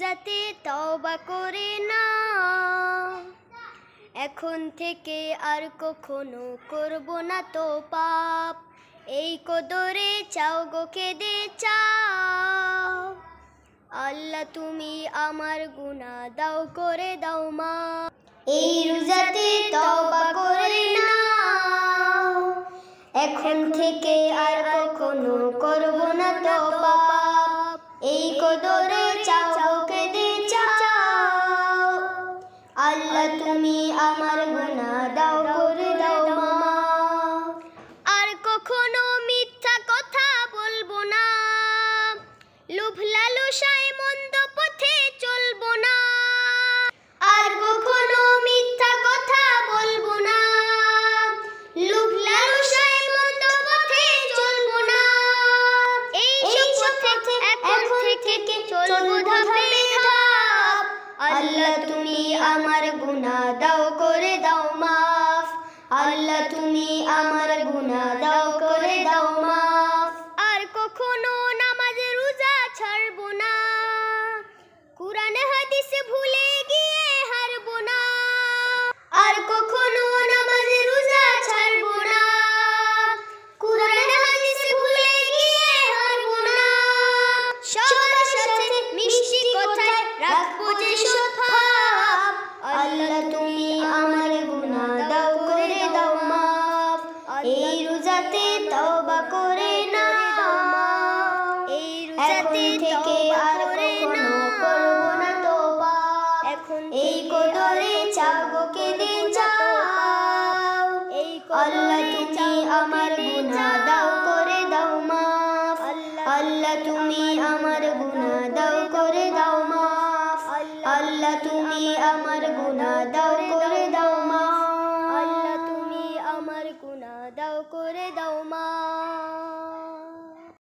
রোজাতে তওবা করে না, এখন থেকে আর কখনো করব না তো পাপ। এই কদরে চাও গো কেঁদে চাও, আল্লাহ তুমি আমার গুনাহ দাও করে দাও মা। এই রোজাতে তওবা করে না, এখন থেকে আর কখনো করব না তো পাপ। এই কদরে চাও গো কেঁদে চাও, আল্লাহ তুমি আমার গুনাহ দাও করে দাও মা। আর কখনো মিথ্যা কথা বলবো না, লোভ লালসায় মন্দ পথে চলবো না। আর কখনো মিথ্যা কথা বলবো না, লোভ লালসায় মন্দ পথে চলবো না। এই পথে এখন থেকে চলবো ধাপে ধাপ, আল্লাহ তুমি আমার গুনাহ দাও করে দাও মাফ। আল্লাহ তুমি আমার গুনাহ দাও করে দাও মাফ। আর কখনো নামাজ রোজা ছাড়বো না, কুরআন হাদিস ভুলে গিয়ে হারবো না। আর কখনো নামাজ রোজা ছাড়বো না, কুরআন হাদিস ভুলে গিয়ে হারবো না। সবার সাথে মিষ্টি কথায় রাখবো যে সৎভাব, আল্লাহ তুমি আমার গুনাহ দাও করে দাও মাফ। এই রোজাতে তওবা করে না, এই রোজাতে থেকে আর কখনো করব না তো পাপ। এখন এই কদরে চাও গো কেঁদে চাও, আল্লাহ তুমি আমার গুনাহ দাও করে দাও মাফ। আল্লাহ তুমি আমার গুনাহ দাও করে দাও মাফ। আল্লাহ তুমি আমার গুনাহ দাও করে দাও মাফ। আল্লাহ তুমি আমার গুনাহ দাও করে দাও মাফ।